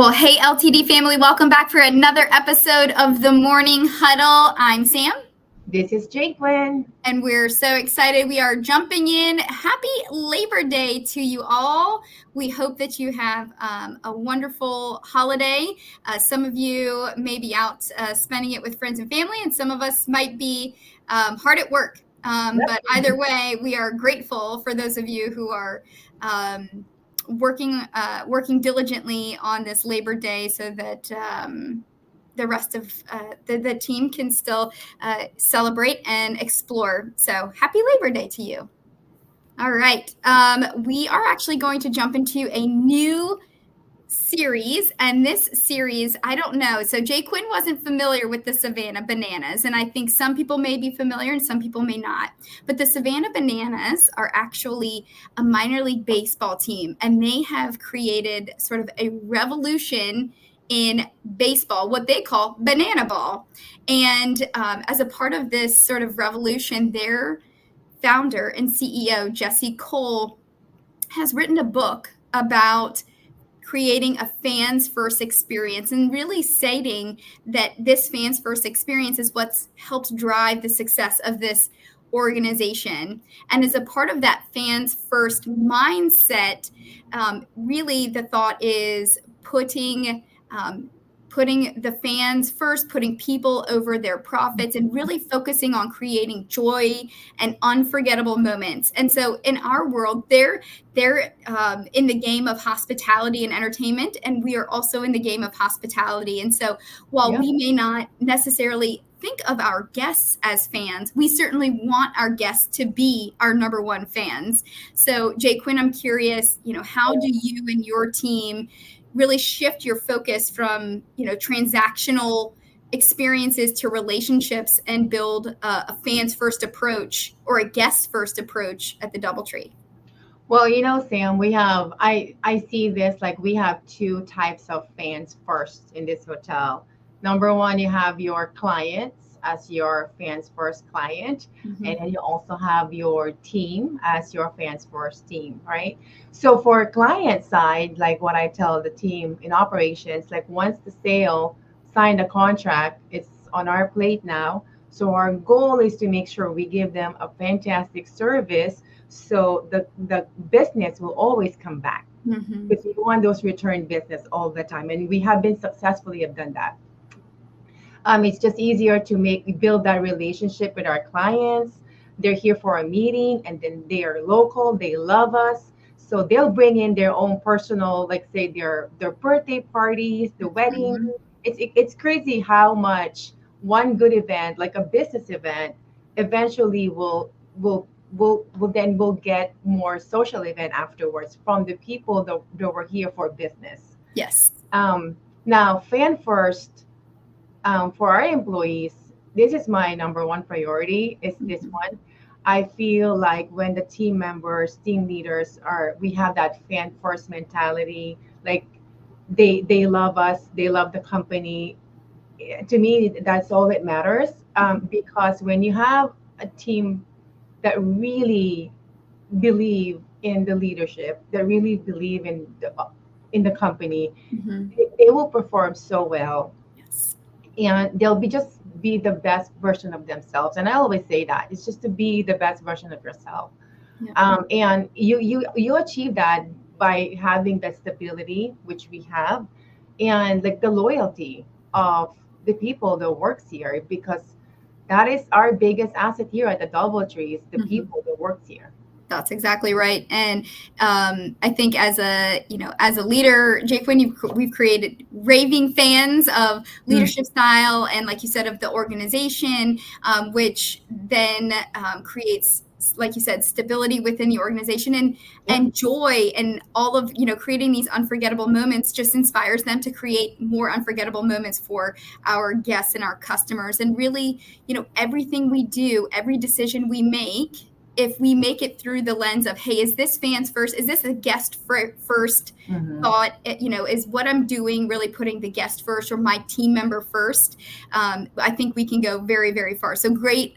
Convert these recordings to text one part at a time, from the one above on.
Well, hey, LTD family, welcome back for another episode of the Morning Huddle. I'm Sam. This is Jaquin. And we're so excited. We are jumping in. Happy Labor Day to you all. We hope that you have a wonderful holiday. Some of you may be out spending it with friends and family, and some of us might be hard at work. But either way, we are grateful for those of you who are working diligently on this Labor Day so that the rest of the team can still celebrate and explore. So happy Labor Day to you. All right. We are actually going to jump into a new series, and this series, I don't know. So Jaquin wasn't familiar with the Savannah Bananas, and I think some people may be familiar and some people may not. But the Savannah Bananas are actually a minor league baseball team, and they have created sort of a revolution in baseball, what they call banana ball. And as a part of this sort of revolution, their founder and CEO, Jesse Cole, has written a book about creating a fans first experience and really stating that this fans first experience is what's helped drive the success of this organization. And as a part of that fans first mindset, really the thought is putting the fans first, putting people over their profits, and really focusing on creating joy and unforgettable moments. And so in our world, they're in the game of hospitality and entertainment, and we are also in the game of hospitality. And so while we may not necessarily think of our guests as fans, we certainly want our guests to be our number one fans. So Jaquin, I'm curious, how do you and your team really shift your focus from, transactional experiences to relationships and build a fans first approach or a guest first approach at the DoubleTree? Well, Sam, I see this like we have two types of fans first in this hotel. Number one, you have your clients as your fans first client, and then you also have your team as your fans first team, right? So for client side, like what I tell the team in operations, like once the sale signed a contract, it's on our plate now. So our goal is to make sure we give them a fantastic service so the business will always come back. Because we want those return business all the time, and we have been successfully have done that. It's just easier to build that relationship with our clients. They're here for a meeting, and then they are local. They love us, so they'll bring in their own personal, like say their birthday parties, the wedding. It's crazy how much one good event, like a business event, eventually will get more social event afterwards from the people that were here for business. Yes. Now, fan first. For our employees, this is my number one priority is this one. I feel like when the team members, team leaders we have that fan first mentality, like they love us, they love the company. To me, that's all that matters. Because when you have a team that really believe in the leadership, that really believe in the company, they will perform so well. And they'll be the best version of themselves. And I always say that it's just to be the best version of yourself. And you achieve that by having that stability, which we have, and like the loyalty of the people that works here, because that is our biggest asset here at the DoubleTree is the people that works here. That's exactly right. And I think as a leader, Jaquin, we've created raving fans of leadership style and, like you said, of the organization, which then creates, like you said, stability within the organization and joy, and all of, creating these unforgettable moments just inspires them to create more unforgettable moments for our guests and our customers. And really, everything we do, every decision we make if we make it through the lens of, hey, is this fans first? Is this a guest first thought? Is what I'm doing really putting the guest first or my team member first? I think we can go very, very far. So great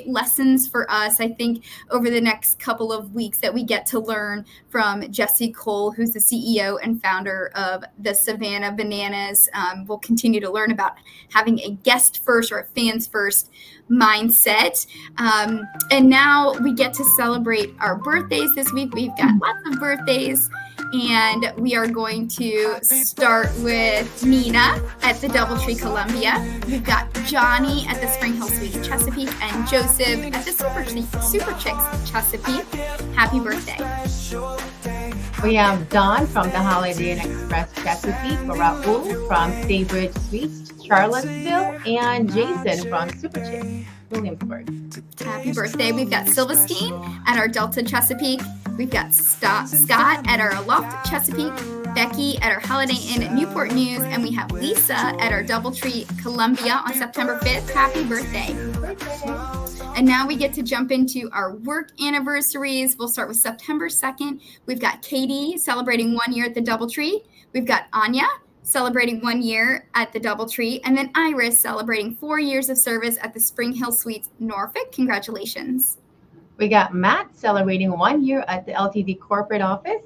lessons for us, I think, over the next couple of weeks that we get to learn from Jesse Cole, who's the CEO and founder of the Savannah Bananas. We'll continue to learn about having a guest first or a fans first mindset. And now we get to celebrate our birthdays this week. We've got lots of birthdays, and we are going to start with Nina at the Doubletree Columbia. We've got Johnny at the Spring Hill Suites Chesapeake and Joseph at the Super Chicks Chesapeake. Happy birthday. We have Don from the Holiday Inn Express Chesapeake, Raul from Staybridge Suites Charlottesville, and Jason from Super Chicks Williamsburg. Happy birthday. We've got Silverstein at our Delta Chesapeake. We've got Scott at our Loft Chesapeake, Becky at our Holiday Inn at Newport News, and we have Lisa at our Doubletree Columbia on September 5th. Happy birthday. And now we get to jump into our work anniversaries. We'll start with September 2nd. We've got Katie celebrating 1 year at the Doubletree. We've got Anya celebrating 1 year at the Doubletree, and then Iris celebrating 4 years of service at the Spring Hill Suites Norfolk. Congratulations. We got Matt celebrating 1 year at the LTD corporate office.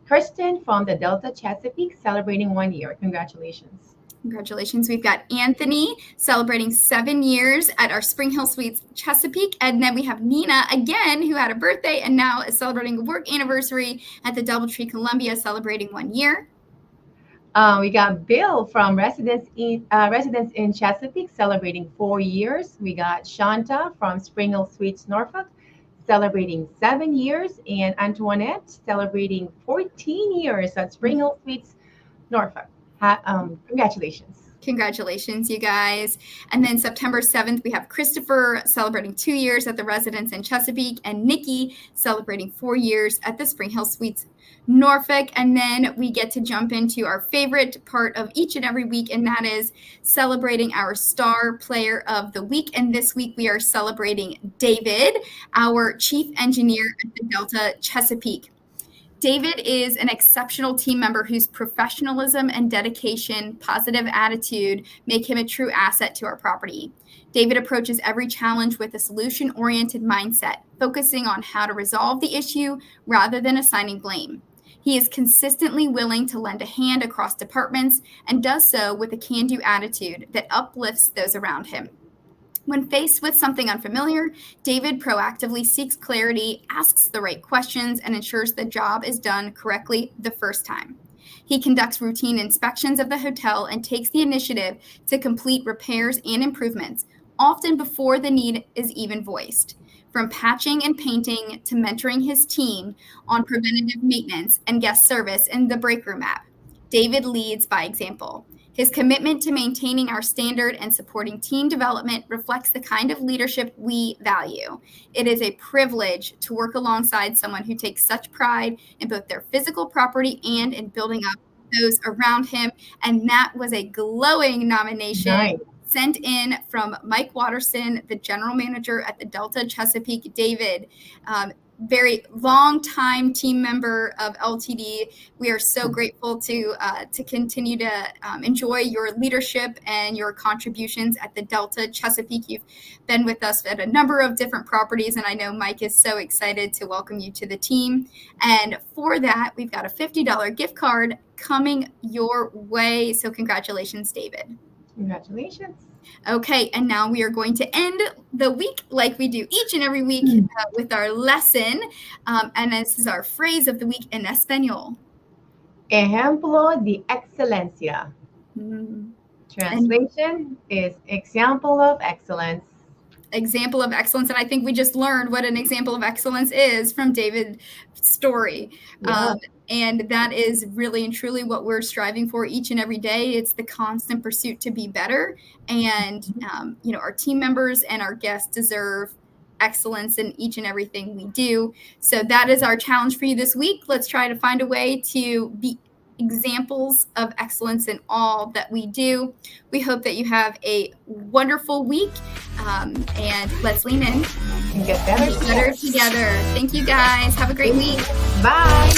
Kristen from the Delta Chesapeake celebrating 1 year. Congratulations. Congratulations. We've got Anthony celebrating 7 years at our Spring Hill Suites Chesapeake. And then we have Nina again, who had a birthday and now is celebrating a work anniversary at the Doubletree Columbia, celebrating 1 year. We got Bill from Residence in Chesapeake celebrating 4 years. We got Shanta from Spring Hill Suites Norfolk celebrating 7 years, and Antoinette celebrating 14 years at Spring Hill Suites Norfolk. Congratulations. Congratulations, you guys. And then September 7th, we have Christopher celebrating 2 years at the Residence in Chesapeake, and Nikki celebrating 4 years at the Spring Hill Suites Norfolk. And then we get to jump into our favorite part of each and every week, and that is celebrating our star player of the week. And this week we are celebrating David, our chief engineer at the Delta Chesapeake. David is an exceptional team member whose professionalism and dedication, positive attitude make him a true asset to our property. David approaches every challenge with a solution-oriented mindset, focusing on how to resolve the issue rather than assigning blame. He is consistently willing to lend a hand across departments and does so with a can-do attitude that uplifts those around him. When faced with something unfamiliar, David proactively seeks clarity, asks the right questions, and ensures the job is done correctly the first time. He conducts routine inspections of the hotel and takes the initiative to complete repairs and improvements, often before the need is even voiced. From patching and painting to mentoring his team on preventative maintenance and guest service in the break room app, David leads by example. His commitment to maintaining our standard and supporting team development reflects the kind of leadership we value. It is a privilege to work alongside someone who takes such pride in both their physical property and in building up those around him. And that was a glowing nomination. Nice. Sent in from Mike Watterson, the general manager at the Delta Chesapeake. David, very long time team member of LTD. We are so grateful to continue to enjoy your leadership and your contributions at the Delta Chesapeake. You've been with us at a number of different properties, and I know Mike is so excited to welcome you to the team. And for that, we've got a $50 gift card coming your way. So congratulations, David. Congratulations. Okay, and now we are going to end the week like we do each and every week with our lesson. And this is our phrase of the week in Espanol. Ejemplo de excelencia. Translation is example of excellence. Example of excellence. And I think we just learned what an example of excellence is from David's story. Yeah. And that is really and truly what we're striving for each and every day. It's the constant pursuit to be better. And, our team members and our guests deserve excellence in each and everything we do. So that is our challenge for you this week. Let's try to find a way to be examples of excellence in all that we do. We hope that you have a wonderful week, and let's lean in. and get better Get better together. together. Thank you guys. Have a great week. Bye.